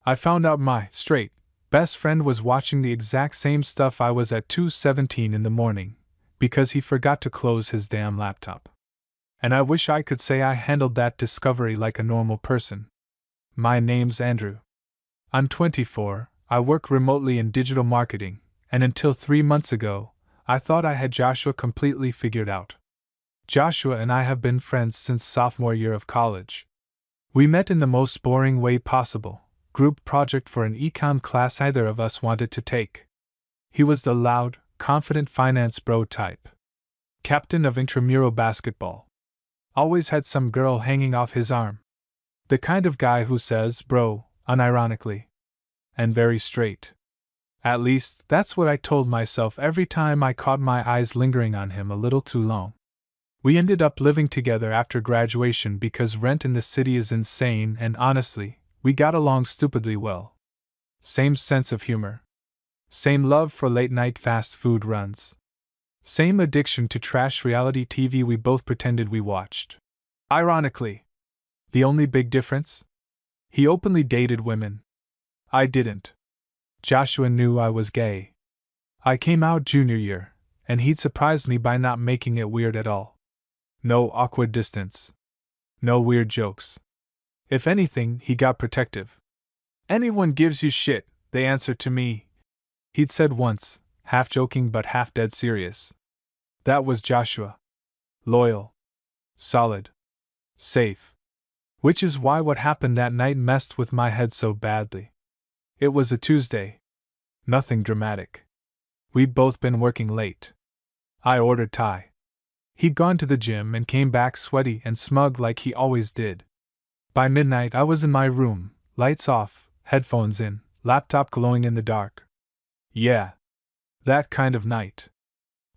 I found out my straight best friend was watching the exact same stuff I was at 2:17 in the morning, because he forgot to close his damn laptop. And I wish I could say I handled that discovery like a normal person. My name's Andrew. I'm 24, I work remotely in digital marketing, and until 3 months ago, I thought I had Joshua completely figured out. Joshua and I have been friends since sophomore year of college. We met in the most boring way possible, group project for an econ class either of us wanted to take. He was the loud, confident finance bro type. Captain of intramural basketball. Always had some girl hanging off his arm. The kind of guy who says bro, unironically. And very straight. At least, that's what I told myself every time I caught my eyes lingering on him a little too long. We ended up living together after graduation because rent in the city is insane, and honestly, we got along stupidly well. Same sense of humor. Same love for late-night fast food runs. Same addiction to trash reality TV we both pretended we watched. Ironically. The only big difference? He openly dated women. I didn't. Joshua knew I was gay. I came out junior year, and he'd surprised me by not making it weird at all. No awkward distance. No weird jokes. If anything, he got protective. Anyone gives you shit, they answer to me, he'd said once, half joking but half dead serious. That was Joshua. Loyal. Solid. Safe. Which is why what happened that night messed with my head so badly. It was a Tuesday. Nothing dramatic. We'd both been working late. I ordered Thai. He'd gone to the gym and came back sweaty and smug like he always did. By midnight I was in my room, lights off, headphones in, laptop glowing in the dark. Yeah. That kind of night.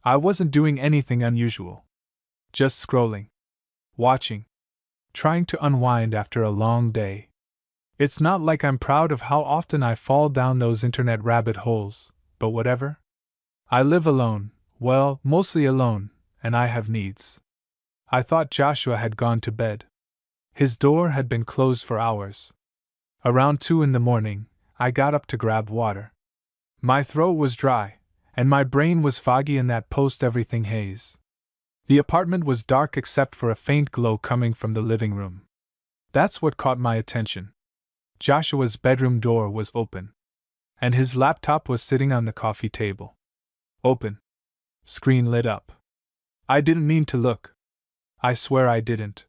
I wasn't doing anything unusual. Just scrolling. Watching. Trying to unwind after a long day. It's not like I'm proud of how often I fall down those internet rabbit holes, but whatever. I live alone, well, mostly alone, and I have needs. I thought Joshua had gone to bed. His door had been closed for hours. Around 2 in the morning, I got up to grab water. My throat was dry, and my brain was foggy in that post-everything haze. The apartment was dark except for a faint glow coming from the living room. That's what caught my attention. Joshua's bedroom door was open. And his laptop was sitting on the coffee table. Open. Screen lit up. I didn't mean to look. I swear I didn't.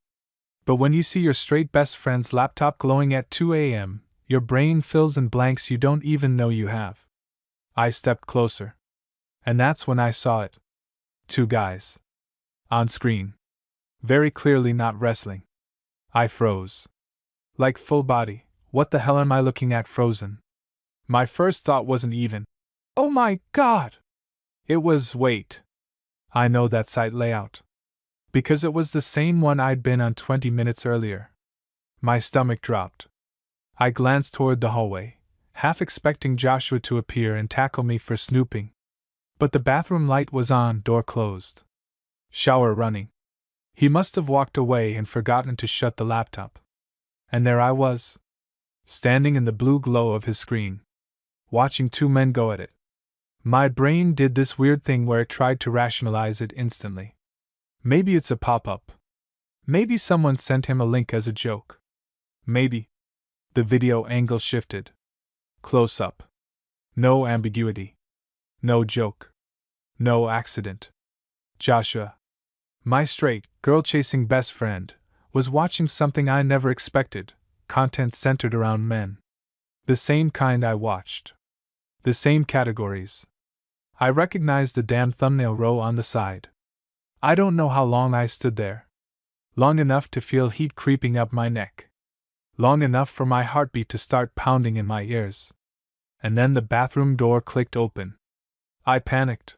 But when you see your straight best friend's laptop glowing at 2 a.m., your brain fills in blanks you don't even know you have. I stepped closer. And that's when I saw it. 2 guys. On screen. Very clearly not wrestling. I froze. Like full body, what the hell am I looking at frozen? My first thought wasn't even, oh my god! It was, wait. I know that site layout. Because it was the same one I'd been on 20 minutes earlier. My stomach dropped. I glanced toward the hallway, half expecting Joshua to appear and tackle me for snooping. But the bathroom light was on, door closed. Shower running. He must have walked away and forgotten to shut the laptop. And there I was, standing in the blue glow of his screen, watching 2 men go at it. My brain did this weird thing where it tried to rationalize it instantly. Maybe it's a pop-up. Maybe someone sent him a link as a joke. Maybe. The video angle shifted. Close up. No ambiguity. No joke. No accident. Joshua, my straight, girl-chasing best friend, was watching something I never expected, content centered around men. The same kind I watched. The same categories. I recognized the damn thumbnail row on the side. I don't know how long I stood there. Long enough to feel heat creeping up my neck. Long enough for my heartbeat to start pounding in my ears. And then the bathroom door clicked open. I panicked.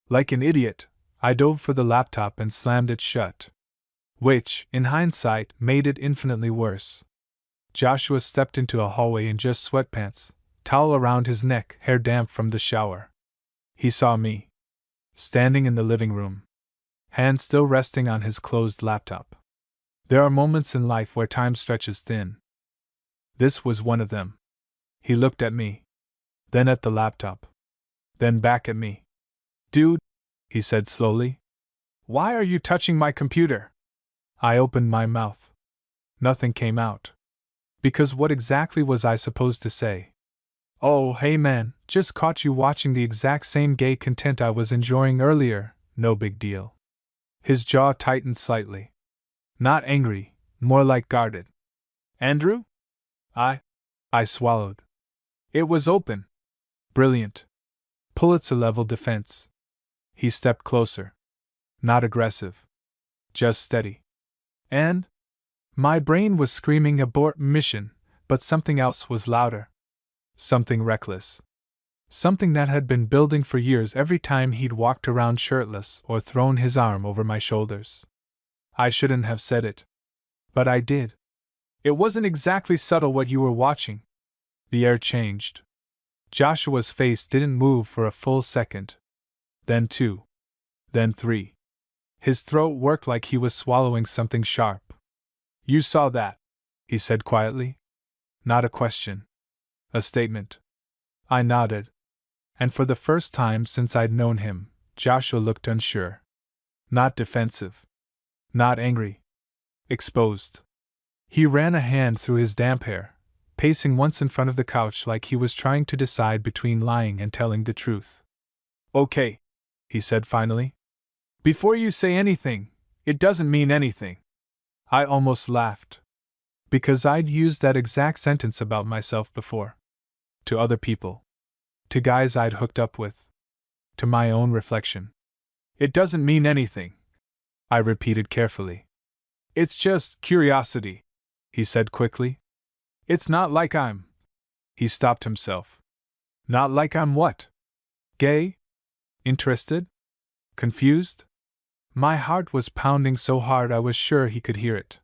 Like an idiot, I dove for the laptop and slammed it shut. Which, in hindsight, made it infinitely worse. Joshua stepped into a hallway in just sweatpants, towel around his neck, hair damp from the shower. He saw me. Standing in the living room. Hand still resting on his closed laptop. There are moments in life where time stretches thin. This was one of them. He looked at me, then at the laptop, then back at me. Dude, he said slowly, why are you touching my computer? I opened my mouth. Nothing came out. Because what exactly was I supposed to say? Oh, hey man, just caught you watching the exact same gay content I was enjoying earlier, no big deal. His jaw tightened slightly. Not angry, more like guarded. Andrew? I swallowed. It was open. Brilliant. Pulitzer-level defense. He stepped closer. Not aggressive. Just steady. And? My brain was screaming abort mission, but something else was louder. Something reckless. Something that had been building for years every time he'd walked around shirtless or thrown his arm over my shoulders. I shouldn't have said it. But I did. It wasn't exactly subtle what you were watching. The air changed. Joshua's face didn't move for a full second. Then 2. Then 3. His throat worked like he was swallowing something sharp. You saw that, he said quietly. Not a question. A statement. I nodded. And for the first time since I'd known him, Joshua looked unsure. Not defensive. Not angry. Exposed. He ran a hand through his damp hair, pacing once in front of the couch like he was trying to decide between lying and telling the truth. Okay, he said finally. Before you say anything, it doesn't mean anything. I almost laughed. Because I'd used that exact sentence about myself before. To other people. To guys I'd hooked up with. To my own reflection. It doesn't mean anything, I repeated carefully. It's just curiosity, he said quickly. It's not like I'm. He stopped himself. Not like I'm what? Gay? Interested? Confused? My heart was pounding so hard I was sure he could hear it.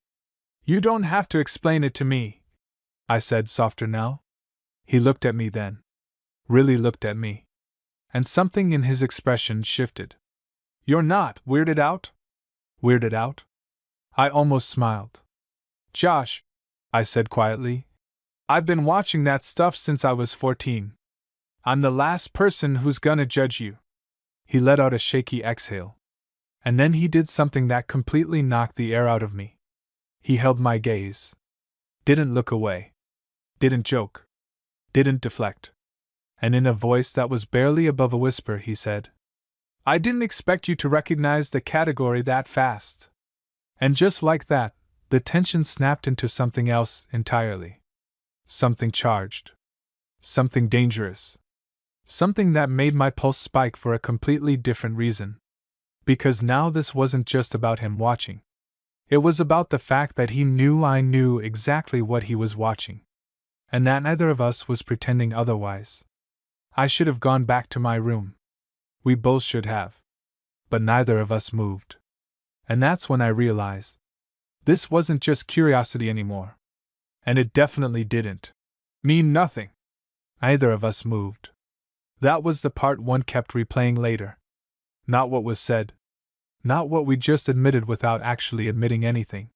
You don't have to explain it to me, I said softer now. He looked at me then. Really looked at me. And something in his expression shifted. You're not weirded out? Weirded out? I almost smiled. Josh, I said quietly, I've been watching that stuff since I was 14. I'm the last person who's gonna judge you. He let out a shaky exhale. And then he did something that completely knocked the air out of me. He held my gaze. Didn't look away. Didn't joke. Didn't deflect. And in a voice that was barely above a whisper, he said, I didn't expect you to recognize the category that fast. And just like that, the tension snapped into something else entirely. Something charged. Something dangerous. Something that made my pulse spike for a completely different reason. Because now this wasn't just about him watching. It was about the fact that he knew I knew exactly what he was watching. And that neither of us was pretending otherwise. I should have gone back to my room. We both should have. But neither of us moved. And that's when I realized. This wasn't just curiosity anymore. And it definitely didn't mean nothing. Neither of us moved. That was the part one kept replaying later. Not what was said. Not what we just admitted without actually admitting anything.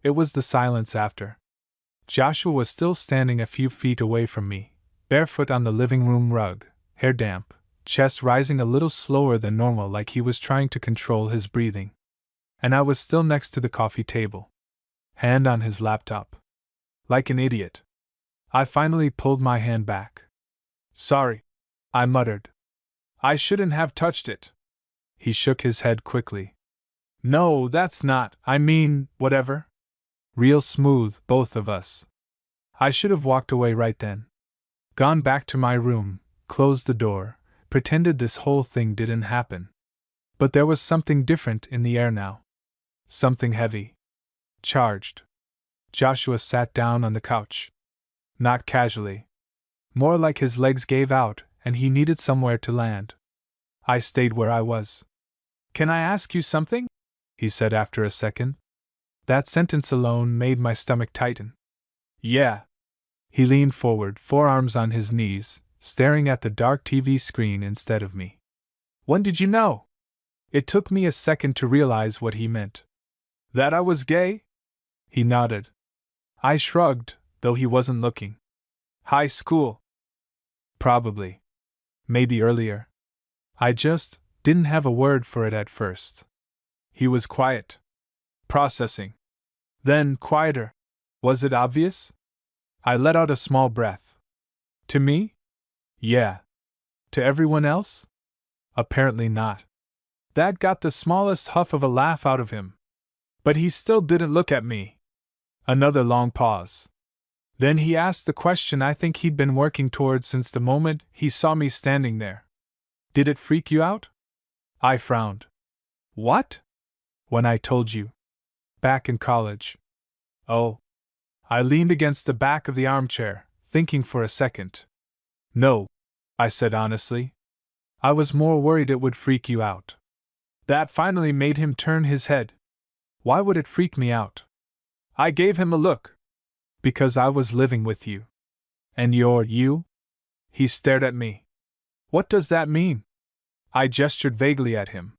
It was the silence after. Joshua was still standing a few feet away from me, barefoot on the living room rug, hair damp, chest rising a little slower than normal like he was trying to control his breathing. And I was still next to the coffee table, hand on his laptop. Like an idiot. I finally pulled my hand back. Sorry, I muttered. I shouldn't have touched it. He shook his head quickly. No, that's not, I mean, whatever. Real smooth, both of us. I should have walked away right then. Gone back to my room, closed the door, pretended this whole thing didn't happen. But there was something different in the air now. Something heavy. Charged. Joshua sat down on the couch. Not casually. More like his legs gave out and he needed somewhere to land. I stayed where I was. Can I ask you something? He said after a second. That sentence alone made my stomach tighten. Yeah. He leaned forward, forearms on his knees, staring at the dark TV screen instead of me. When did you know? It took me a second to realize what he meant. That I was gay? He nodded. I shrugged, though he wasn't looking. High school. Probably. Maybe earlier. I just didn't have a word for it at first. He was quiet. Processing. Then quieter. Was it obvious? I let out a small breath. To me? Yeah. To everyone else? Apparently not. That got the smallest huff of a laugh out of him. But he still didn't look at me. Another long pause. Then he asked the question I think he'd been working towards since the moment he saw me standing there. Did it freak you out? I frowned. What? When I told you. Back in college. Oh. I leaned against the back of the armchair, thinking for a second. No, I said honestly. I was more worried it would freak you out. That finally made him turn his head. Why would it freak me out? I gave him a look. Because I was living with you. And you're you? He stared at me. What does that mean? I gestured vaguely at him.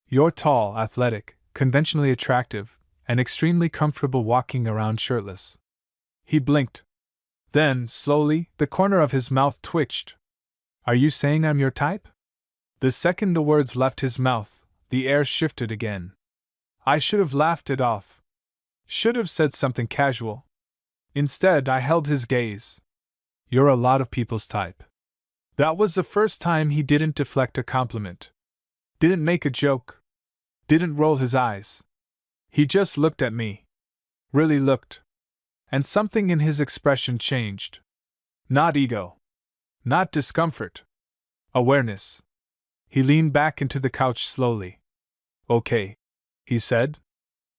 You're tall, athletic, conventionally attractive, and extremely comfortable walking around shirtless. He blinked. Then, slowly, the corner of his mouth twitched. Are you saying I'm your type? The second the words left his mouth, the air shifted again. I should have laughed it off. Should have said something casual. Instead, I held his gaze. You're a lot of people's type. That was the first time he didn't deflect a compliment. Didn't make a joke. Didn't roll his eyes. He just looked at me. Really looked. And something in his expression changed. Not ego. Not discomfort. Awareness. He leaned back into the couch slowly. Okay, he said.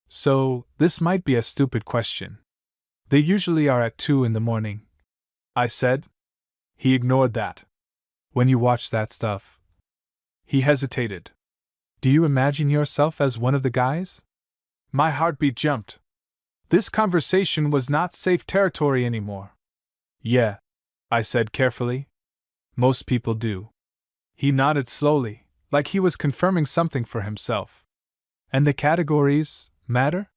So, this might be a stupid question. They usually are at 2 in the morning. I said. He ignored that. When you watch that stuff. He hesitated. Do you imagine yourself as one of the guys? My heartbeat jumped. This conversation was not safe territory anymore. Yeah, I said carefully. Most people do. He nodded slowly, like he was confirming something for himself. And the categories matter?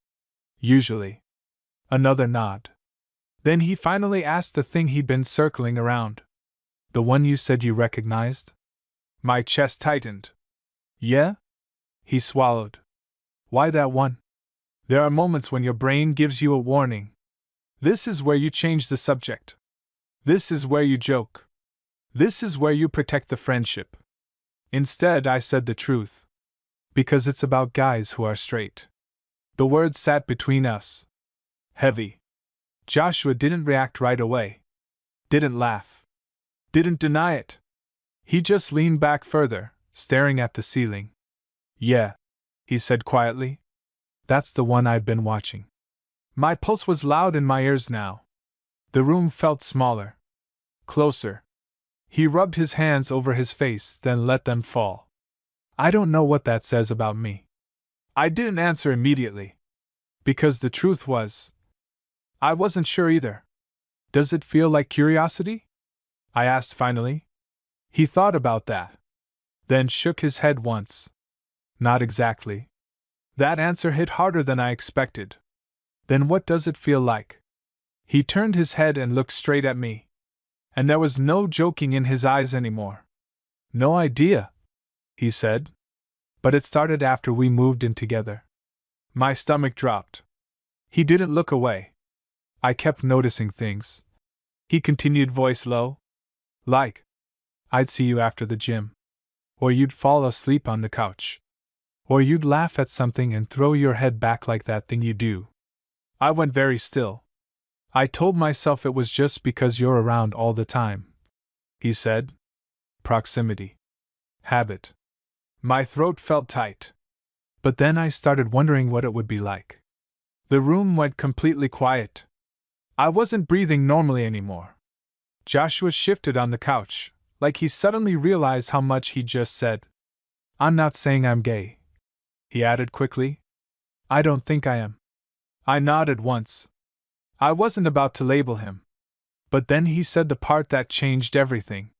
Usually. Another nod. Then he finally asked the thing he'd been circling around. The one you said you recognized? My chest tightened. Yeah? He swallowed. Why that one? There are moments when your brain gives you a warning. This is where you change the subject. This is where you joke. This is where you protect the friendship. Instead, I said the truth. Because it's about guys who are straight. The words sat between us. Heavy. Joshua didn't react right away. Didn't laugh. Didn't deny it. He just leaned back further, staring at the ceiling. Yeah, he said quietly. That's the one I've been watching. My pulse was loud in my ears now. The room felt smaller. Closer. He rubbed his hands over his face, then let them fall. I don't know what that says about me. I didn't answer immediately. Because the truth was, I wasn't sure either. Does it feel like curiosity? I asked finally. He thought about that. Then shook his head once. Not exactly. That answer hit harder than I expected. Then what does it feel like? He turned his head and looked straight at me. And there was no joking in his eyes anymore. No idea, he said. But it started after we moved in together. My stomach dropped. He didn't look away. I kept noticing things. He continued, voice low. Like, I'd see you after the gym. Or you'd fall asleep on the couch. Or you'd laugh at something and throw your head back like that thing you do. I went very still. I told myself it was just because you're around all the time. He said. Proximity. Habit. My throat felt tight. But then I started wondering what it would be like. The room went completely quiet. I wasn't breathing normally anymore. Joshua shifted on the couch, like he suddenly realized how much he just said. I'm not saying I'm gay, he added quickly. I don't think I am. I nodded once. I wasn't about to label him. But then he said the part that changed everything.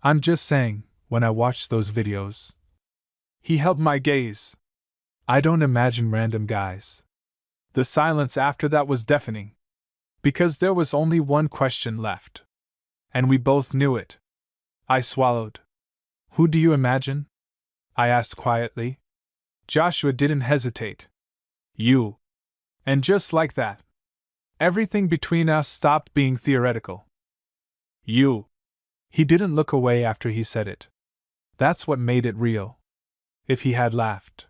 I'm just saying, when I watch those videos. He held my gaze. I don't imagine random guys. The silence after that was deafening. Because there was only one question left. And we both knew it. I swallowed. Who do you imagine? I asked quietly. Joshua didn't hesitate. You. And just like that, everything between us stopped being theoretical. You. He didn't look away after he said it. That's what made it real. If he had laughed.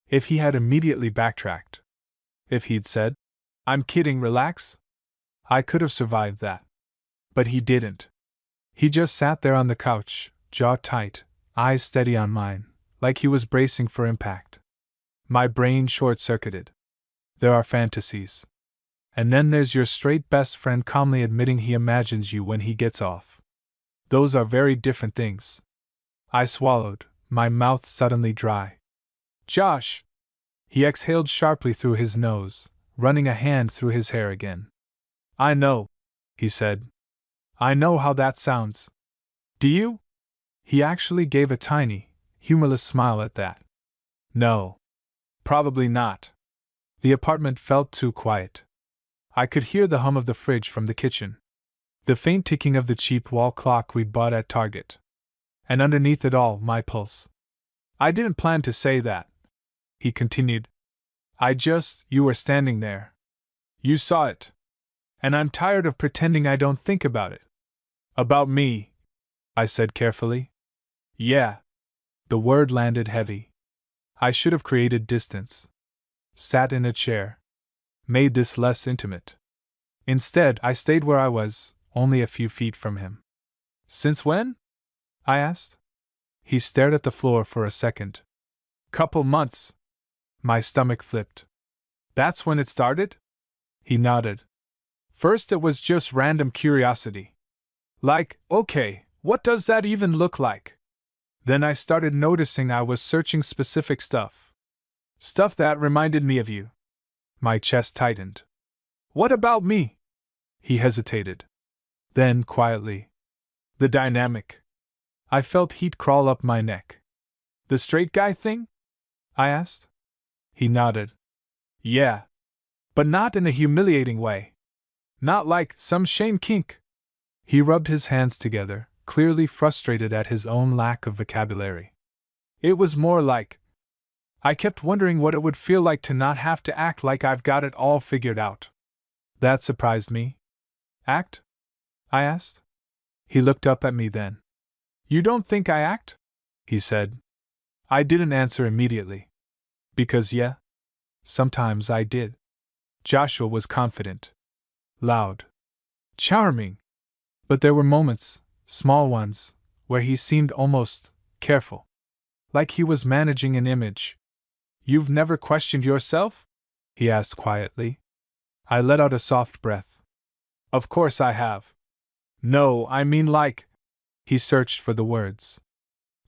If he had immediately backtracked. If he'd said, "I'm kidding, relax," I could have survived that. But he didn't. He just sat there on the couch, jaw tight, eyes steady on mine, like he was bracing for impact. My brain short-circuited. There are fantasies. And then there's your straight best friend calmly admitting he imagines you when he gets off. Those are very different things. I swallowed, my mouth suddenly dry. Josh! He exhaled sharply through his nose, running a hand through his hair again. I know, he said. I know how that sounds. Do you? He actually gave a tiny, humorless smile at that. No. Probably not. The apartment felt too quiet. I could hear the hum of the fridge from the kitchen. The faint ticking of the cheap wall clock we'd bought at Target. And underneath it all, my pulse. I didn't plan to say that, he continued. You were standing there. You saw it. And I'm tired of pretending I don't think about it. About me, I said carefully. Yeah. The word landed heavy. I should have created distance. Sat in a chair. Made this less intimate. Instead, I stayed where I was, only a few feet from him. Since when? I asked. He stared at the floor for a second. Couple months. My stomach flipped. That's when it started? He nodded. First it was just random curiosity. Like, okay, what does that even look like? Then I started noticing I was searching specific stuff. Stuff that reminded me of you. My chest tightened. What about me? He hesitated. Then, quietly. The dynamic. I felt heat crawl up my neck. The straight guy thing? I asked. He nodded. Yeah. But not in a humiliating way. Not like some shame kink. He rubbed his hands together, clearly frustrated at his own lack of vocabulary. It was more like, I kept wondering what it would feel like to not have to act like I've got it all figured out. That surprised me. Act? I asked. He looked up at me then. You don't think I act? He said. I didn't answer immediately. Because yeah, sometimes I did. Joshua was confident. Loud. Charming. But there were moments, small ones, where he seemed almost careful. Like he was managing an image. You've never questioned yourself? He asked quietly. I let out a soft breath. Of course I have. No, I mean like. He searched for the words.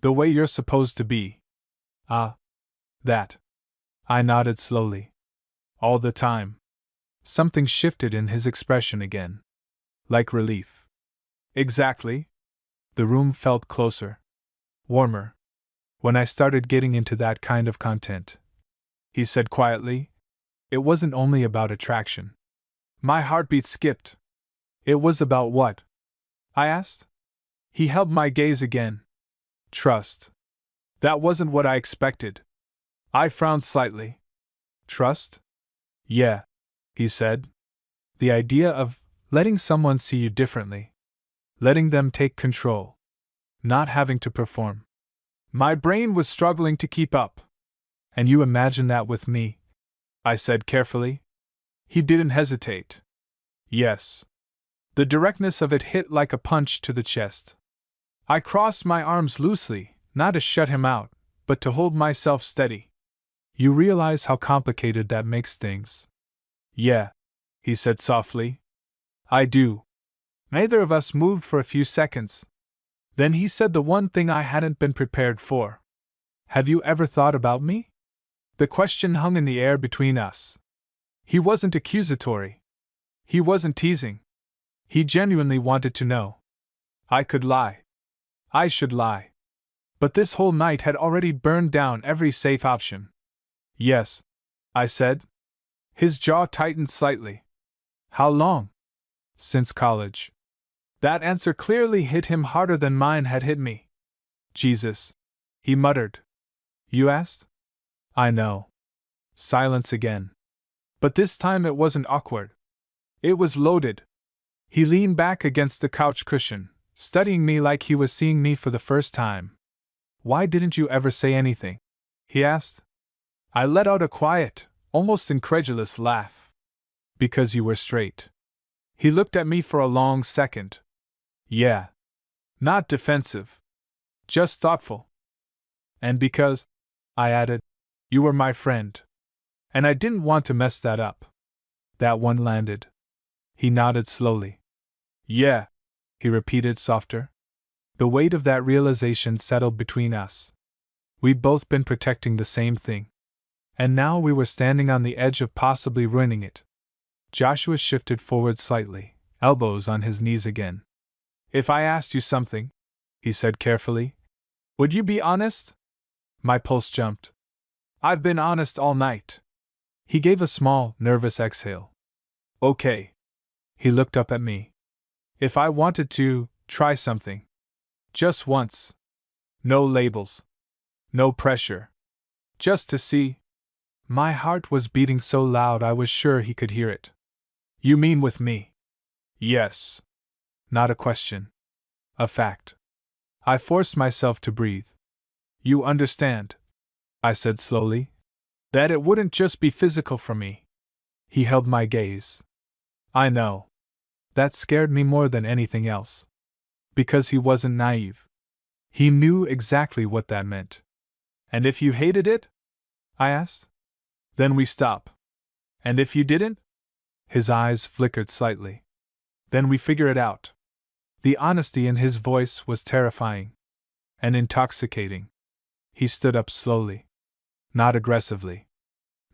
The way you're supposed to be. Ah. That. I nodded slowly. All the time. Something shifted in his expression again. Like relief. Exactly. The room felt closer. Warmer. When I started getting into that kind of content. He said quietly. It wasn't only about attraction. My heartbeat skipped. It was about what? I asked. He held my gaze again. Trust. That wasn't what I expected. I frowned slightly. Trust? Yeah, he said. The idea of letting someone see you differently. Letting them take control. Not having to perform. My brain was struggling to keep up. And you imagine that with me? I said carefully. He didn't hesitate. Yes. The directness of it hit like a punch to the chest. I crossed my arms loosely, not to shut him out, but to hold myself steady. You realize how complicated that makes things. Yeah, he said softly. I do. Neither of us moved for a few seconds. Then he said the one thing I hadn't been prepared for. Have you ever thought about me? The question hung in the air between us. He wasn't accusatory. He wasn't teasing. He genuinely wanted to know. I could lie. I should lie. But this whole night had already burned down every safe option. Yes, I said. His jaw tightened slightly. How long? Since college. That answer clearly hit him harder than mine had hit me. Jesus, he muttered. You asked? I know. Silence again. But this time it wasn't awkward. It was loaded. He leaned back against the couch cushion, studying me like he was seeing me for the first time. Why didn't you ever say anything? He asked. I let out a quiet, almost incredulous laugh. Because you were straight. He looked at me for a long second. Yeah. Not defensive. Just thoughtful. And because, I added, you were my friend. And I didn't want to mess that up. That one landed. He nodded slowly. Yeah, he repeated softer. The weight of that realization settled between us. We'd both been protecting the same thing. And now we were standing on the edge of possibly ruining it. Joshua shifted forward slightly, elbows on his knees again. If I asked you something, he said carefully, would you be honest? My pulse jumped. I've been honest all night. He gave a small, nervous exhale. Okay. He looked up at me. If I wanted to, try something. Just once. No labels. No pressure. Just to see. My heart was beating so loud I was sure he could hear it. You mean with me? Yes. Not a question. A fact. I forced myself to breathe. You understand, I said slowly, that it wouldn't just be physical for me. He held my gaze. I know. That scared me more than anything else. Because he wasn't naive. He knew exactly what that meant. And if you hated it? I asked. Then we stop. And if you didn't? His eyes flickered slightly. Then we figure it out. The honesty in his voice was terrifying. And intoxicating. He stood up slowly. Not aggressively.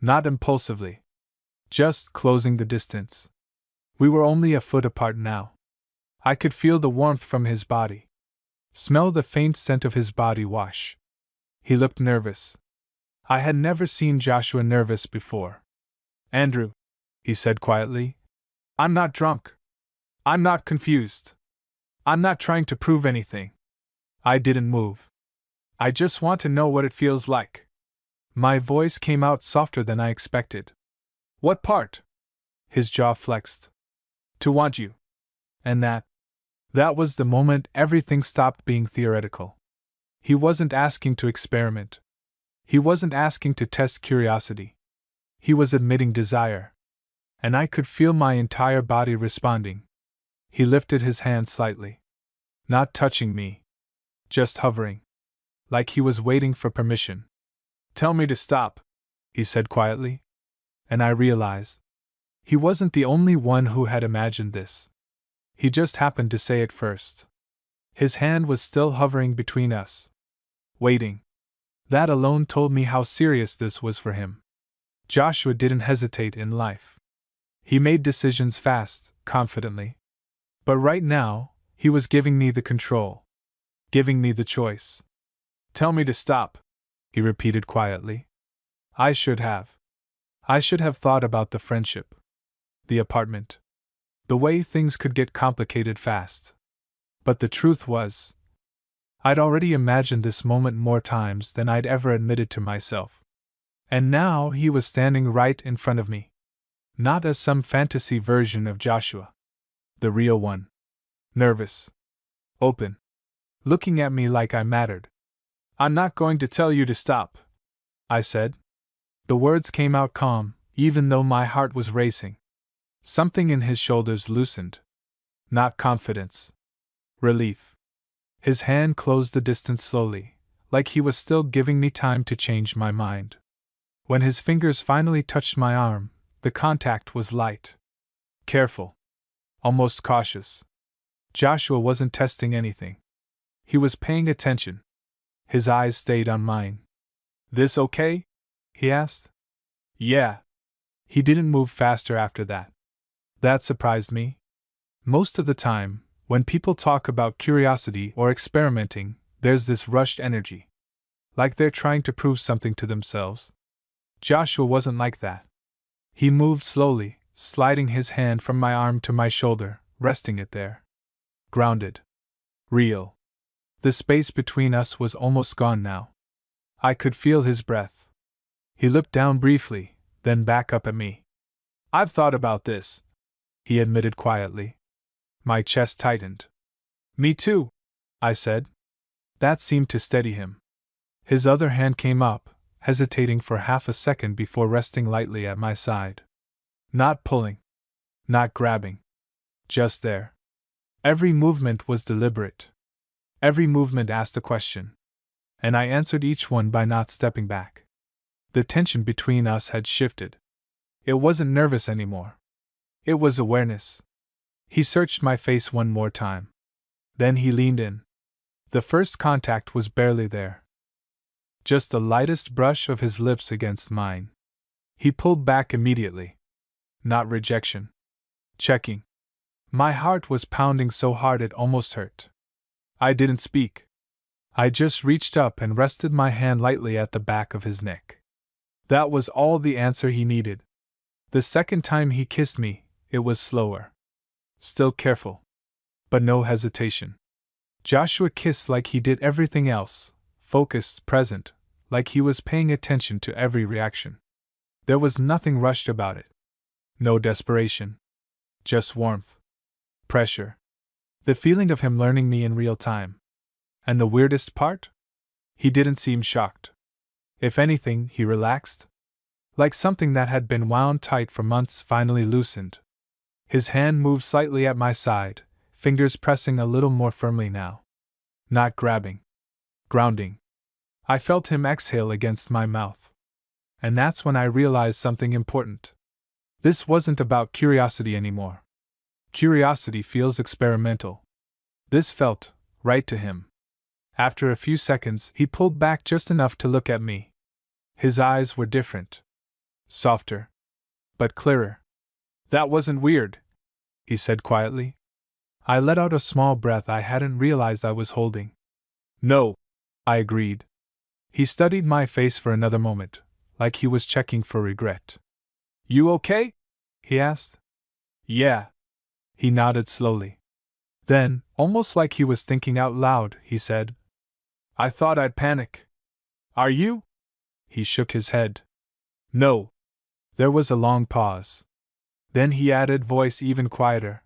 Not impulsively. Just closing the distance. We were only a foot apart now. I could feel the warmth from his body. Smell the faint scent of his body wash. He looked nervous. I had never seen Joshua nervous before. Andrew, he said quietly, I'm not drunk. I'm not confused. I'm not trying to prove anything. I didn't move. I just want to know what it feels like. My voice came out softer than I expected. What part? His jaw flexed. To want you. And that was the moment everything stopped being theoretical. He wasn't asking to experiment. He wasn't asking to test curiosity. He was admitting desire. And I could feel my entire body responding. He lifted his hand slightly. Not touching me. Just hovering. Like he was waiting for permission. Tell me to stop, he said quietly. And I realized. He wasn't the only one who had imagined this. He just happened to say it first. His hand was still hovering between us. Waiting. That alone told me how serious this was for him. Joshua didn't hesitate in life. He made decisions fast, confidently. But right now, he was giving me the control. Giving me the choice. Tell me to stop, he repeated quietly. I should have. I should have thought about the friendship. The apartment. The way things could get complicated fast. But the truth was, I'd already imagined this moment more times than I'd ever admitted to myself. And now he was standing right in front of me. Not as some fantasy version of Joshua. The real one. Nervous. Open. Looking at me like I mattered. I'm not going to tell you to stop, I said. The words came out calm, even though my heart was racing. Something in his shoulders loosened. Not confidence. Relief. His hand closed the distance slowly, like he was still giving me time to change my mind. When his fingers finally touched my arm, the contact was light. Careful. Almost cautious. Joshua wasn't testing anything. He was paying attention. His eyes stayed on mine. This okay? He asked. Yeah. He didn't move faster after that. That surprised me. Most of the time, when people talk about curiosity or experimenting, there's this rushed energy. Like they're trying to prove something to themselves. Joshua wasn't like that. He moved slowly, sliding his hand from my arm to my shoulder, resting it there. Grounded. Real. The space between us was almost gone now. I could feel his breath. He looked down briefly, then back up at me. "I've thought about this," he admitted quietly. My chest tightened. "Me too," I said. That seemed to steady him. His other hand came up, hesitating for half a second before resting lightly at my side. Not pulling. Not grabbing. Just there. Every movement was deliberate. Every movement asked a question. And I answered each one by not stepping back. The tension between us had shifted. It wasn't nervous anymore. It was awareness. He searched my face one more time. Then he leaned in. The first contact was barely there. Just the lightest brush of his lips against mine. He pulled back immediately. Not rejection. Checking. My heart was pounding so hard it almost hurt. I didn't speak. I just reached up and rested my hand lightly at the back of his neck. That was all the answer he needed. The second time he kissed me, it was slower. Still careful. But no hesitation. Joshua kissed like he did everything else, focused, present, like he was paying attention to every reaction. There was nothing rushed about it. No desperation. Just warmth. Pressure. The feeling of him learning me in real time. And the weirdest part? He didn't seem shocked. If anything, he relaxed. Like something that had been wound tight for months finally loosened. His hand moved slightly at my side, fingers pressing a little more firmly now. Not grabbing. Grounding. I felt him exhale against my mouth. And that's when I realized something important. This wasn't about curiosity anymore. Curiosity feels experimental. This felt right to him. After a few seconds, he pulled back just enough to look at me. His eyes were different. Softer. But clearer. "That wasn't weird," he said quietly. I let out a small breath I hadn't realized I was holding. "No," I agreed. He studied my face for another moment, like he was checking for regret. "You okay?" he asked. "Yeah." He nodded slowly. Then, almost like he was thinking out loud, he said, "I thought I'd panic." "Are you?" He shook his head. "No." There was a long pause. Then he added, voice even quieter,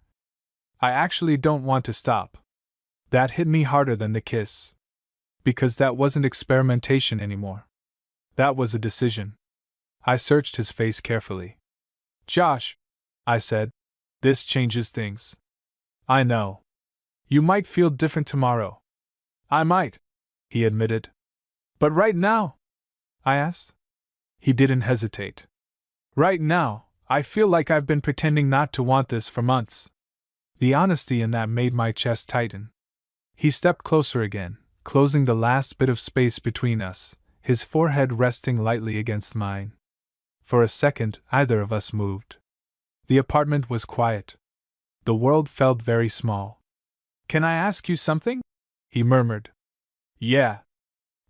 "I actually don't want to stop." That hit me harder than the kiss. Because that wasn't experimentation anymore. That was a decision. I searched his face carefully. "Josh," I said, "this changes things. I know. You might feel different tomorrow." "I might," he admitted. "But right now?" I asked. He didn't hesitate. "Right now, I feel like I've been pretending not to want this for months." The honesty in that made my chest tighten. He stepped closer again, closing the last bit of space between us, his forehead resting lightly against mine. For a second, either of us moved. The apartment was quiet. The world felt very small. "Can I ask you something?" he murmured. "Yeah.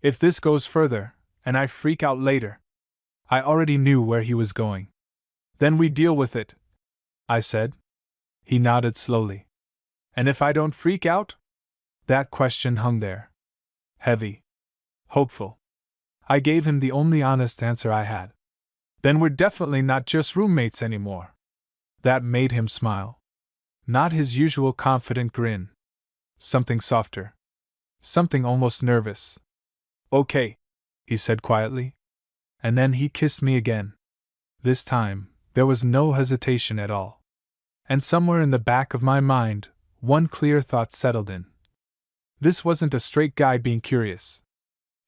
If this goes further, and I freak out later." I already knew where he was going. "Then we deal with it," I said. He nodded slowly. "And if I don't freak out?" That question hung there. Heavy. Hopeful. I gave him the only honest answer I had. "Then we're definitely not just roommates anymore." That made him smile. Not his usual confident grin. Something softer. Something almost nervous. "Okay," he said quietly. And then he kissed me again. This time, there was no hesitation at all. And somewhere in the back of my mind, one clear thought settled in. This wasn't a straight guy being curious.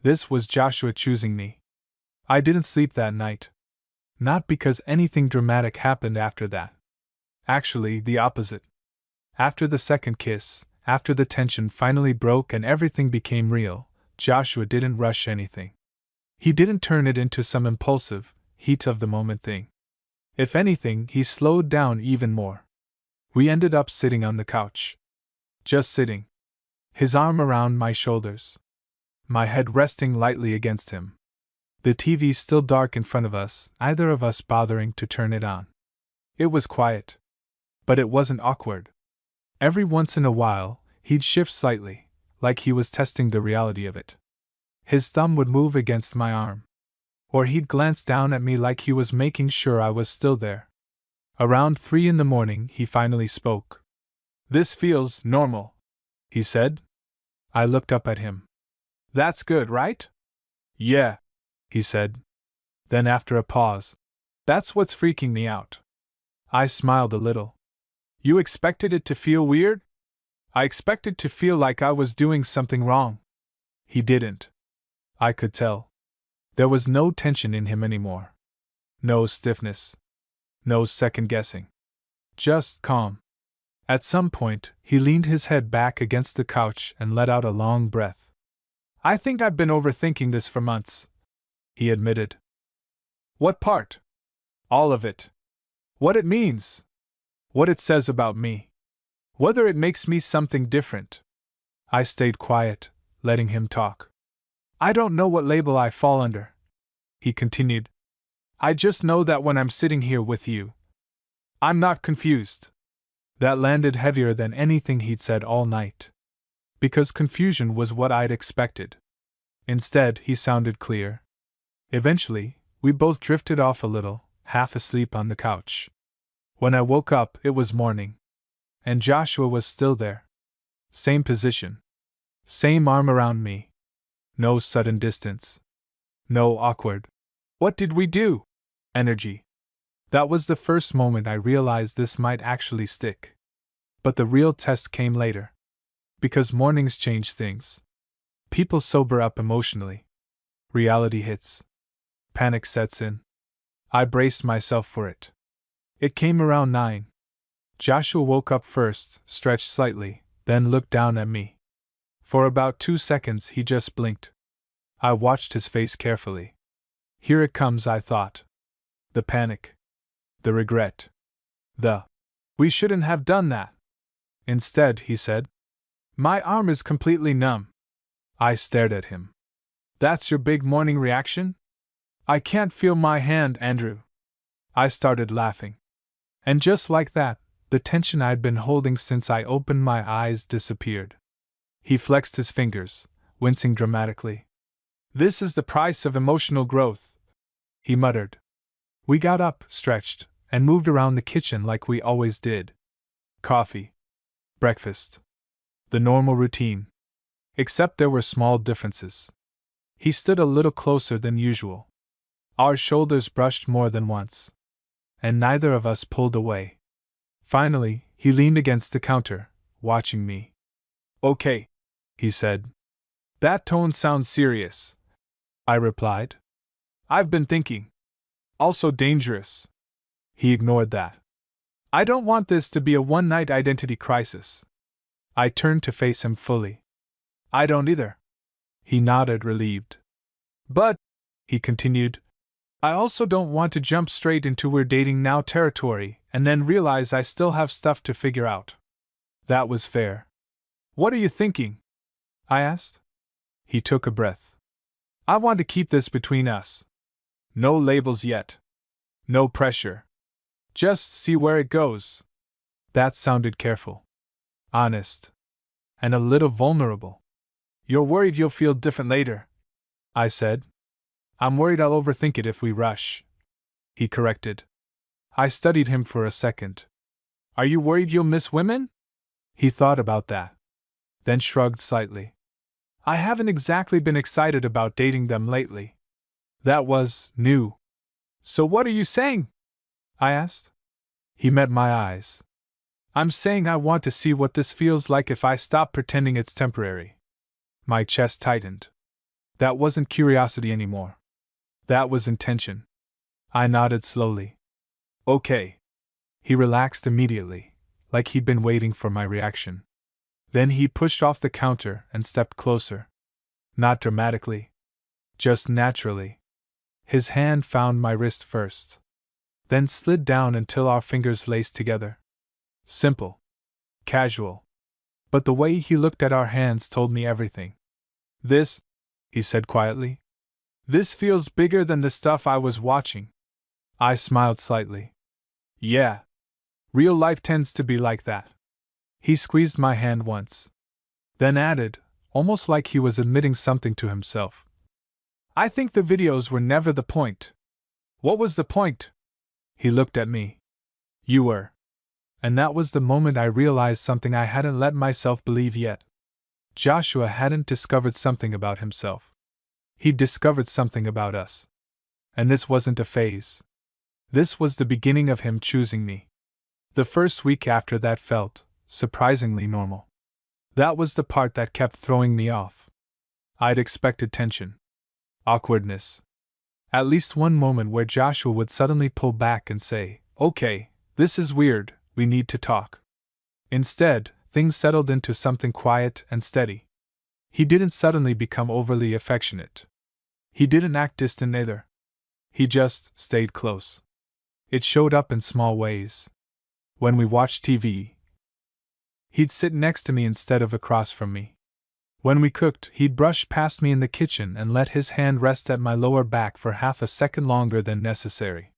This was Joshua choosing me. I didn't sleep that night. Not because anything dramatic happened after that. Actually, the opposite. After the second kiss, after the tension finally broke and everything became real, Joshua didn't rush anything. He didn't turn it into some impulsive, heat-of-the-moment thing. If anything, he slowed down even more. We ended up sitting on the couch. Just sitting. His arm around my shoulders. My head resting lightly against him. The TV still dark in front of us, either of us bothering to turn it on. It was quiet. But it wasn't awkward. Every once in a while, he'd shift slightly, like he was testing the reality of it. His thumb would move against my arm. Or he'd glance down at me like he was making sure I was still there. Around 3 in the morning, he finally spoke. "This feels normal," he said. I looked up at him. "That's good, right?" "Yeah," he said. Then after a pause, "That's what's freaking me out." I smiled a little. "You expected it to feel weird?" "I expected to feel like I was doing something wrong." He didn't. I could tell. There was no tension in him anymore. No stiffness. No second guessing. Just calm. At some point, he leaned his head back against the couch and let out a long breath. "I think I've been overthinking this for months," he admitted. "What part?" "All of it. What it means. What it says about me. Whether it makes me something different." I stayed quiet, letting him talk. "I don't know what label I fall under," he continued. "I just know that when I'm sitting here with you, I'm not confused." That landed heavier than anything he'd said all night. Because confusion was what I'd expected. Instead, he sounded clear. Eventually, we both drifted off a little, half asleep on the couch. When I woke up, it was morning. And Joshua was still there. Same position. Same arm around me. No sudden distance. No awkward, "What did we do?" energy. That was the first moment I realized this might actually stick. But the real test came later. Because mornings change things. People sober up emotionally. Reality hits. Panic sets in. I braced myself for it. It came around 9. Joshua woke up first, stretched slightly, then looked down at me. For about 2 seconds he just blinked. I watched his face carefully. Here it comes, I thought. The panic. The regret. We shouldn't have done that. Instead, he said, "My arm is completely numb." I stared at him. "That's your big morning reaction?" "I can't feel my hand, Andrew." I started laughing. And just like that, the tension I'd been holding since I opened my eyes disappeared. He flexed his fingers, wincing dramatically. "This is the price of emotional growth," he muttered. We got up, stretched, and moved around the kitchen like we always did. Coffee. Breakfast. The normal routine. Except there were small differences. He stood a little closer than usual. Our shoulders brushed more than once. And neither of us pulled away. Finally, he leaned against the counter, watching me. "Okay," he said. "That tone sounds serious," I replied. "I've been thinking. Also dangerous." He ignored that. "I don't want this to be a one-night identity crisis." I turned to face him fully. "I don't either." He nodded, relieved. "But," he continued, "I also don't want to jump straight into we're dating now territory and then realize I still have stuff to figure out." That was fair. "What are you thinking?" I asked. He took a breath. "I want to keep this between us. No labels yet. No pressure. Just see where it goes." That sounded careful. Honest. And a little vulnerable. "You're worried you'll feel different later," I said. "I'm worried I'll overthink it if we rush," he corrected. I studied him for a second. "Are you worried you'll miss women?" He thought about that. Then shrugged slightly. "I haven't exactly been excited about dating them lately." That was new. "So what are you saying?" I asked. He met my eyes. "I'm saying I want to see what this feels like if I stop pretending it's temporary." My chest tightened. That wasn't curiosity anymore. That was intention. I nodded slowly. "Okay." He relaxed immediately, like he'd been waiting for my reaction. Then he pushed off the counter and stepped closer. Not dramatically. Just naturally. His hand found my wrist first. Then slid down until our fingers laced together. Simple. Casual. But the way he looked at our hands told me everything. "This," he said quietly, "this feels bigger than the stuff I was watching." I smiled slightly. "Yeah. Real life tends to be like that." He squeezed my hand once. Then added, almost like he was admitting something to himself. I think the videos were never the point. What was the point? He looked at me. You were. And that was the moment I realized something I hadn't let myself believe yet. Joshua hadn't discovered something about himself. He'd discovered something about us. And this wasn't a phase. This was the beginning of him choosing me. The first week after that felt, surprisingly, normal. That was the part that kept throwing me off. I'd expected tension. Awkwardness. At least one moment where Joshua would suddenly pull back and say, "Okay, this is weird, we need to talk." Instead, things settled into something quiet and steady. He didn't suddenly become overly affectionate. He didn't act distant either. He just stayed close. It showed up in small ways. When we watched TV, he'd sit next to me instead of across from me. When we cooked, he'd brush past me in the kitchen and let his hand rest at my lower back for half a second longer than necessary.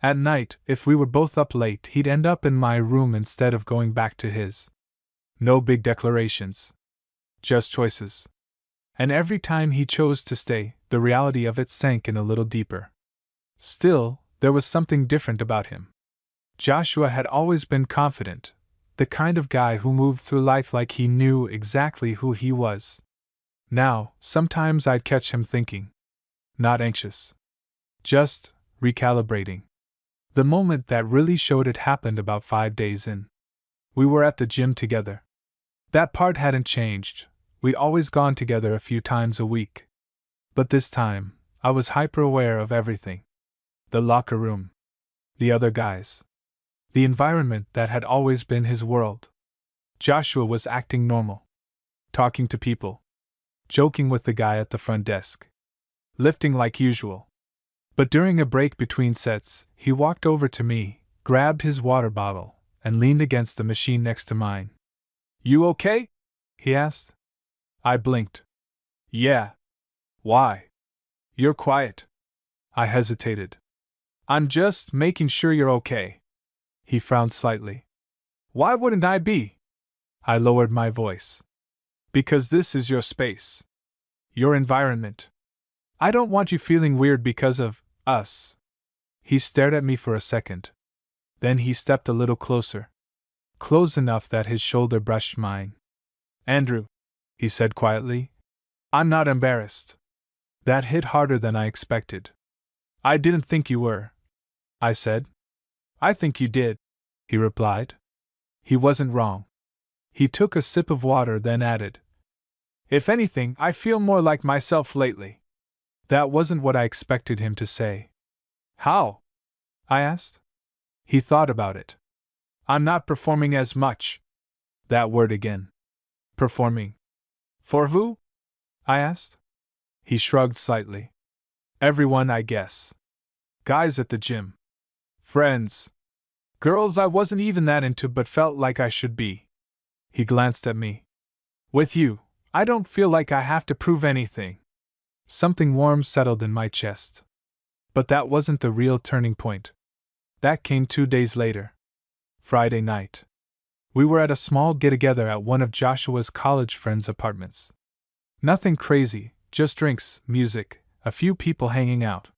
At night, if we were both up late, he'd end up in my room instead of going back to his. No big declarations. Just choices. And every time he chose to stay, the reality of it sank in a little deeper. Still, there was something different about him. Joshua had always been confident, the kind of guy who moved through life like he knew exactly who he was. Now, sometimes I'd catch him thinking. Not anxious. Just recalibrating. The moment that really showed it happened about 5 days in. We were at the gym together. That part hadn't changed. We'd always gone together a few times a week. But this time, I was hyper-aware of everything. The locker room. The other guys. The environment that had always been his world. Joshua was acting normal. Talking to people. Joking with the guy at the front desk. Lifting like usual. But during a break between sets, he walked over to me, grabbed his water bottle, and leaned against the machine next to mine. "You okay?" he asked. I blinked. "Yeah." "Why?" "You're quiet." I hesitated. "I'm just making sure you're okay." He frowned slightly. "Why wouldn't I be?" I lowered my voice. "Because this is your space. Your environment. I don't want you feeling weird because of us." He stared at me for a second. Then he stepped a little closer. Close enough that his shoulder brushed mine. "Andrew," he said quietly, "I'm not embarrassed." That hit harder than I expected. "I didn't think you were," I said. "I think you did," he replied. He wasn't wrong. He took a sip of water, then added, "If anything, I feel more like myself lately." That wasn't what I expected him to say. "How?" I asked. He thought about it. "I'm not performing as much." That word again. Performing. For who? I asked. He shrugged slightly. "Everyone, I guess. Guys at the gym. Friends. Girls I wasn't even that into but felt like I should be." He glanced at me. "With you, I don't feel like I have to prove anything." Something warm settled in my chest. But that wasn't the real turning point. That came 2 days later. Friday night. We were at a small get-together at one of Joshua's college friends' apartments. Nothing crazy, just drinks, music, a few people hanging out.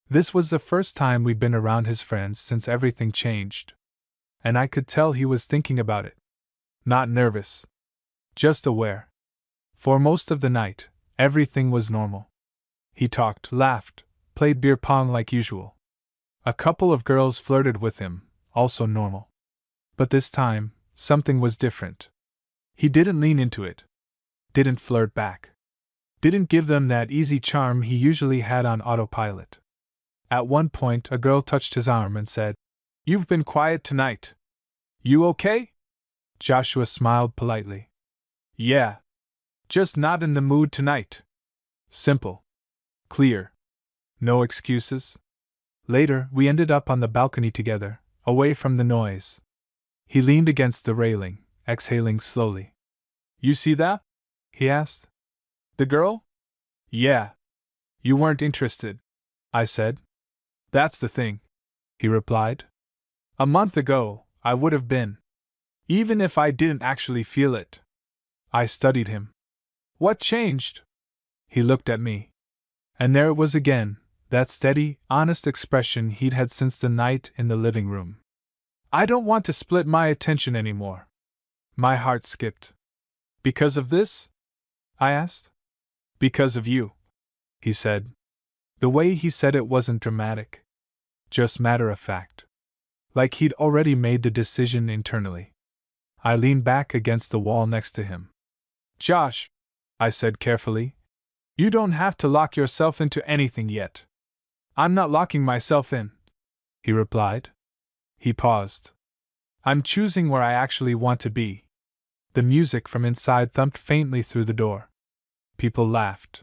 This was the first time we'd been around his friends since everything changed. And I could tell he was thinking about it. Not nervous. Just aware. For most of the night, everything was normal. He talked, laughed, played beer pong like usual. A couple of girls flirted with him, also normal. But this time, something was different. He didn't lean into it. Didn't flirt back. Didn't give them that easy charm he usually had on autopilot. At one point, a girl touched his arm and said, "You've been quiet tonight. You okay?" Joshua smiled politely. "Yeah. Just not in the mood tonight." Simple. Clear. No excuses. Later, we ended up on the balcony together, away from the noise. He leaned against the railing, exhaling slowly. "You see that?" he asked. "The girl?" "Yeah." "You weren't interested," I said. "That's the thing," he replied. "A month ago, I would have been. even if I didn't actually feel it. I studied him. What changed? He looked at me. And there it was again, that steady, honest expression he'd had since the night in the living room. I don't want to split my attention anymore. My heart skipped. Because of this? I asked. Because of you, he said. The way he said it wasn't dramatic. Just matter of fact. Like he'd already made the decision internally. I leaned back against the wall next to him. Josh, I said carefully, you don't have to lock yourself into anything yet. I'm not locking myself in, he replied. He paused. I'm choosing where I actually want to be. The music from inside thumped faintly through the door. People laughed.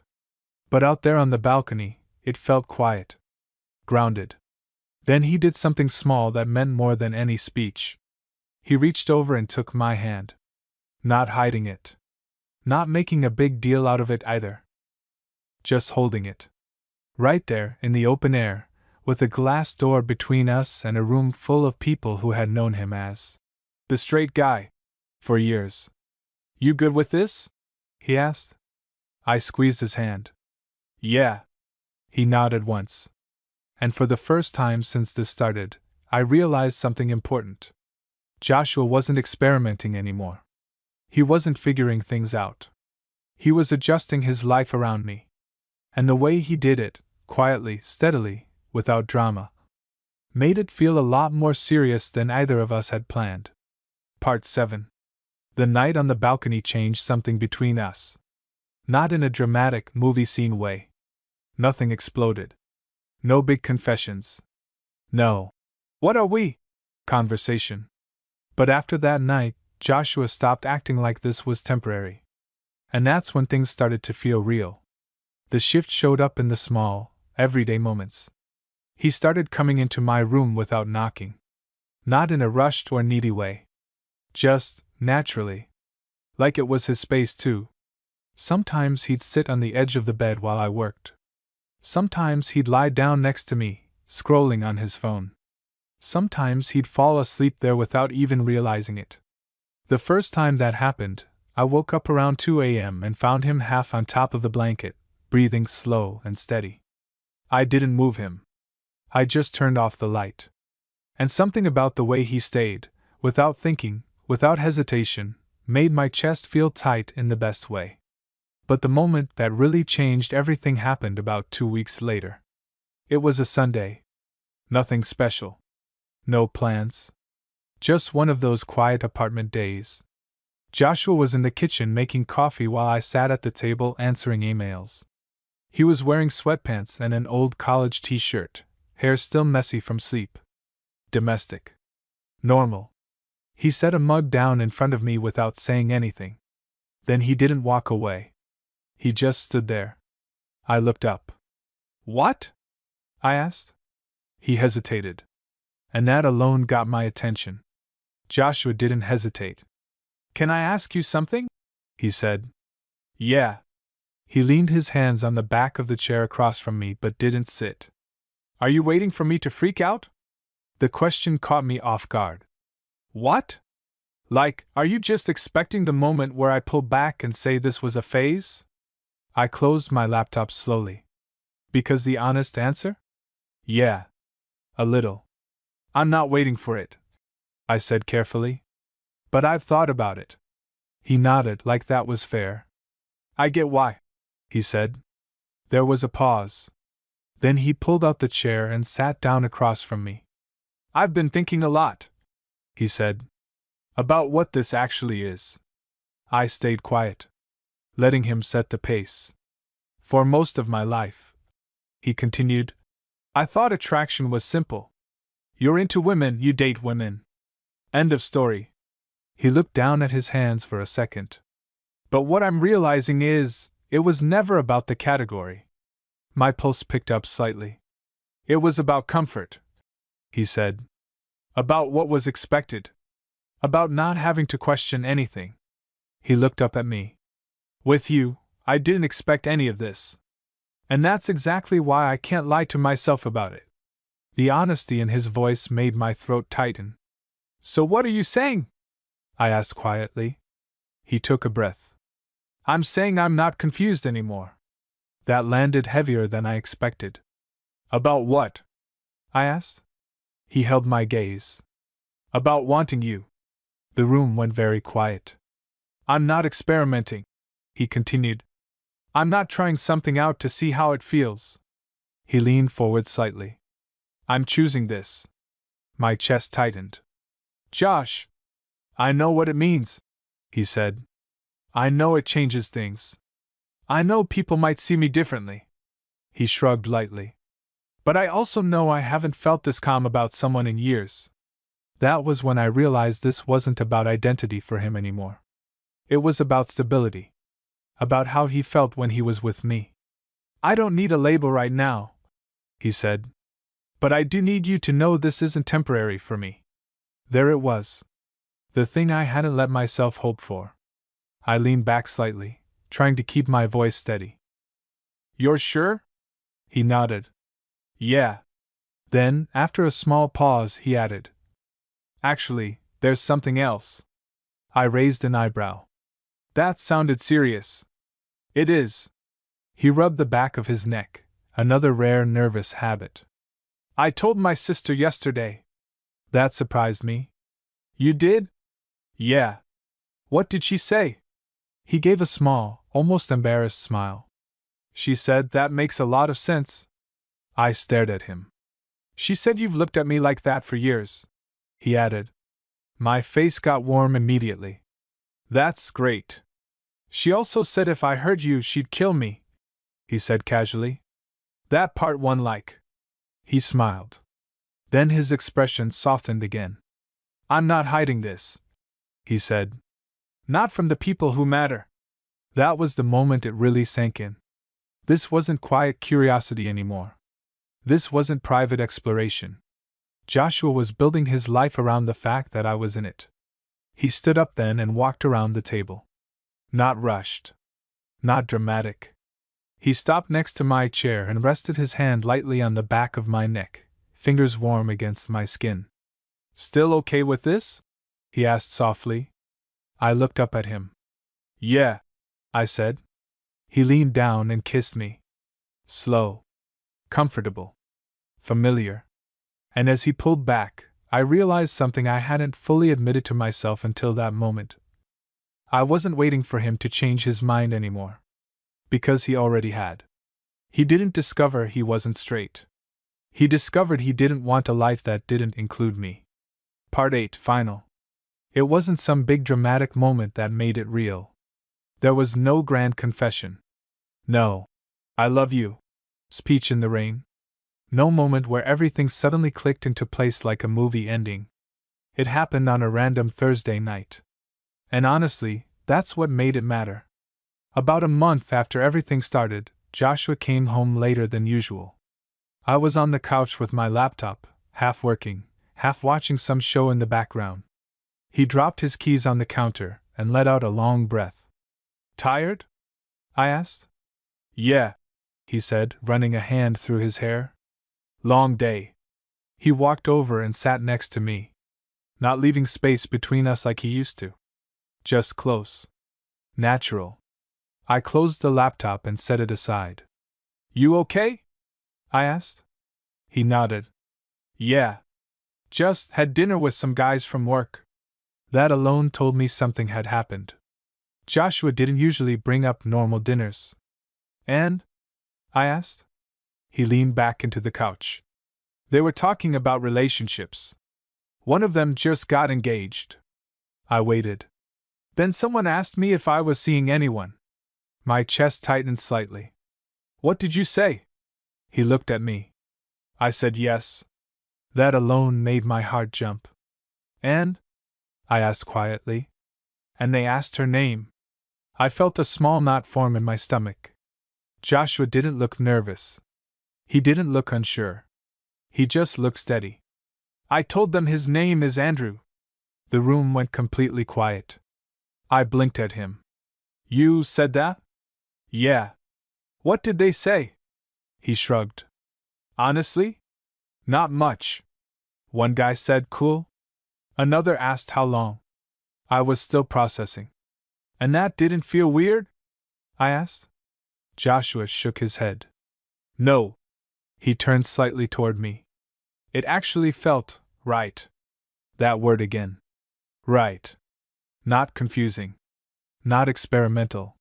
But out there on the balcony, it felt quiet. Grounded. Then he did something small that meant more than any speech. He reached over and took my hand. Not hiding it. Not making a big deal out of it either. Just holding it. Right there, in the open air, with a glass door between us and a room full of people who had known him as the straight guy. For years. You good with this? He asked. I squeezed his hand. Yeah. He nodded once. And for the first time since this started, I realized something important. Joshua wasn't experimenting anymore. He wasn't figuring things out. He was adjusting his life around me. And the way he did it, quietly, steadily, without drama, made it feel a lot more serious than either of us had planned. Part 7. The night on the balcony changed something between us. Not in a dramatic, movie scene way. Nothing exploded. No big confessions. No. What are we? Conversation. But after that night, Joshua stopped acting like this was temporary. And that's when things started to feel real. The shift showed up in the small, everyday moments. He started coming into my room without knocking. Not in a rushed or needy way. Just, naturally. Like it was his space too. Sometimes he'd sit on the edge of the bed while I worked. Sometimes he'd lie down next to me, scrolling on his phone. Sometimes he'd fall asleep there without even realizing it. The first time that happened, I woke up around 2 a.m. and found him half on top of the blanket, breathing slow and steady. I didn't move him. I just turned off the light. And something about the way he stayed, without thinking, without hesitation, made my chest feel tight in the best way. But the moment that really changed everything happened about 2 weeks later. It was a Sunday. Nothing special. No plans. Just one of those quiet apartment days. Joshua was in the kitchen making coffee while I sat at the table answering emails. He was wearing sweatpants and an old college t-shirt, hair still messy from sleep. Domestic. Normal. He set a mug down in front of me without saying anything. Then he didn't walk away. He just stood there. I looked up. What? I asked. He hesitated. And that alone got my attention. Joshua didn't hesitate. Can I ask you something? He said. Yeah. He leaned his hands on the back of the chair across from me but didn't sit. Are you waiting for me to freak out? The question caught me off guard. What? Like, are you just expecting the moment where I pull back and say this was a phase? I closed my laptop slowly. Because the honest answer? Yeah. A little. I'm not waiting for it, I said carefully. But I've thought about it. He nodded like that was fair. I get why, he said. There was a pause. Then he pulled out the chair and sat down across from me. I've been thinking a lot, he said, about what this actually is. I stayed quiet, letting him set the pace. For most of my life, he continued, I thought attraction was simple. You're into women, you date women. End of story. He looked down at his hands for a second. But what I'm realizing is, it was never about the category. My pulse picked up slightly. It was about comfort, he said. About what was expected. About not having to question anything. He looked up at me. With you, I didn't expect any of this. And that's exactly why I can't lie to myself about it. The honesty in his voice made my throat tighten. So what are you saying? I asked quietly. He took a breath. I'm saying I'm not confused anymore. That landed heavier than I expected. About what? I asked. He held my gaze. About wanting you. The room went very quiet. I'm not experimenting, he continued. I'm not trying something out to see how it feels. He leaned forward slightly. I'm choosing this. My chest tightened. Josh! I know what it means, he said. I know it changes things. I know people might see me differently. He shrugged lightly. But I also know I haven't felt this calm about someone in years. That was when I realized this wasn't about identity for him anymore. It was about stability. About how he felt when he was with me. I don't need a label right now, he said. But I do need you to know this isn't temporary for me. There it was. The thing I hadn't let myself hope for. I leaned back slightly, trying to keep my voice steady. You're sure? He nodded. Yeah. Then, after a small pause, he added. Actually, there's something else. I raised an eyebrow. That sounded serious. It is. He rubbed the back of his neck, another rare nervous habit. I told my sister yesterday. That surprised me. You did? Yeah. What did she say? He gave a small, almost embarrassed smile. She said that makes a lot of sense. I stared at him. She said you've looked at me like that for years, he added. My face got warm immediately. That's great. She also said if I hurt you, she'd kill me, he said casually. That part one like. He smiled. Then his expression softened again. I'm not hiding this, he said. Not from the people who matter. That was the moment it really sank in. This wasn't quiet curiosity anymore. This wasn't private exploration. Joshua was building his life around the fact that I was in it. He stood up then and walked around the table. Not rushed. Not dramatic. He stopped next to my chair and rested his hand lightly on the back of my neck, fingers warm against my skin. Still okay with this? He asked softly. I looked up at him. Yeah, I said. He leaned down and kissed me. Slow. Comfortable. Familiar. And as he pulled back, I realized something I hadn't fully admitted to myself until that moment. I wasn't waiting for him to change his mind anymore. Because he already had. He didn't discover he wasn't straight. He discovered he didn't want a life that didn't include me. Part 8, Final. It wasn't some big dramatic moment that made it real. There was no grand confession. No. I love you. Speech in the rain. No moment where everything suddenly clicked into place like a movie ending. It happened on a random Thursday night. And honestly, that's what made it matter. About a month after everything started, Joshua came home later than usual. I was on the couch with my laptop, half working, half watching some show in the background. He dropped his keys on the counter and let out a long breath. Tired? I asked. Yeah, he said, running a hand through his hair. Long day. He walked over and sat next to me, not leaving space between us like he used to. Just close. Natural. I closed the laptop and set it aside. You okay? I asked. He nodded. Yeah. Just had dinner with some guys from work. That alone told me something had happened. Joshua didn't usually bring up normal dinners. And? I asked. He leaned back into the couch. They were talking about relationships. One of them just got engaged. I waited. Then someone asked me if I was seeing anyone. My chest tightened slightly. What did you say? He looked at me. I said yes. That alone made my heart jump. And? I asked quietly. And they asked her name. I felt a small knot form in my stomach. Joshua didn't look nervous. He didn't look unsure. He just looked steady. I told them his name is Andrew. The room went completely quiet. I blinked at him. You said that? Yeah. What did they say? He shrugged. Honestly? Not much. One guy said cool. Another asked how long. I was still processing. And that didn't feel weird? I asked. Joshua shook his head. No. He turned slightly toward me. It actually felt right. That word again. Right. Not confusing. Not experimental.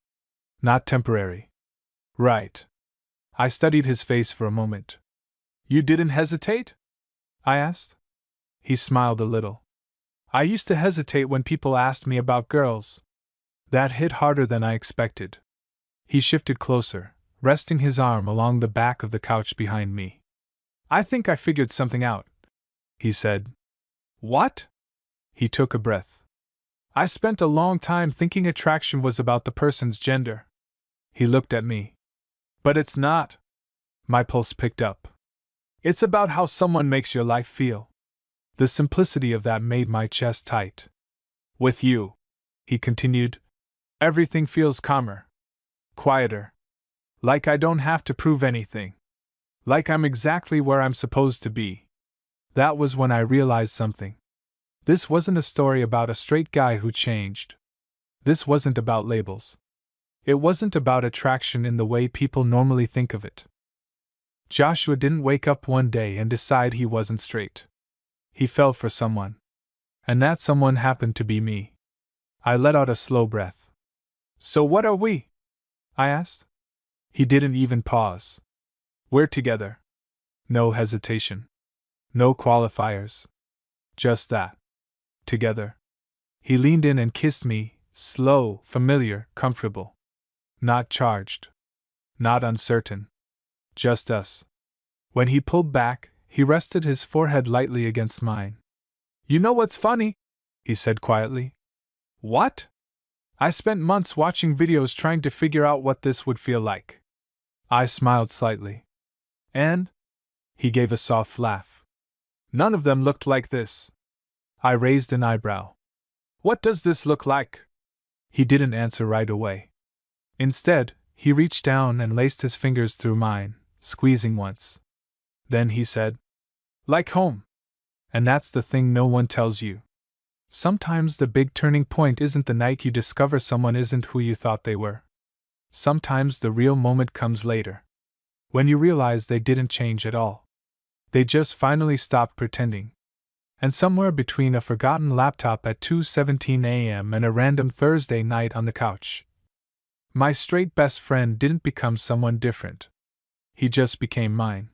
Not temporary. Right. I studied his face for a moment. You didn't hesitate? I asked. He smiled a little. I used to hesitate when people asked me about girls. That hit harder than I expected. He shifted closer, resting his arm along the back of the couch behind me. I think I figured something out, he said. What? He took a breath. I spent a long time thinking attraction was about the person's gender. He looked at me. But it's not. My pulse picked up. It's about how someone makes your life feel. The simplicity of that made my chest tight. With you, he continued, everything feels calmer. Quieter. Like I don't have to prove anything. Like I'm exactly where I'm supposed to be. That was when I realized something. This wasn't a story about a straight guy who changed. This wasn't about labels. It wasn't about attraction in the way people normally think of it. Joshua didn't wake up one day and decide he wasn't straight. He fell for someone. And that someone happened to be me. I let out a slow breath. So what are we? I asked. He didn't even pause. We're together. No hesitation. No qualifiers. Just that. Together. He leaned in and kissed me, slow, familiar, comfortable. Not charged. Not uncertain. Just us. When he pulled back, he rested his forehead lightly against mine. You know what's funny? He said quietly. What? I spent months watching videos trying to figure out what this would feel like. I smiled slightly. And? He gave a soft laugh. None of them looked like this. I raised an eyebrow. What does this look like? He didn't answer right away. Instead, he reached down and laced his fingers through mine, squeezing once. Then he said, like home. And that's the thing no one tells you. Sometimes the big turning point isn't the night you discover someone isn't who you thought they were. Sometimes the real moment comes later. When you realize they didn't change at all. They just finally stopped pretending. And somewhere between a forgotten laptop at 2:17 a.m. and a random Thursday night on the couch, my straight best friend didn't become someone different. He just became mine.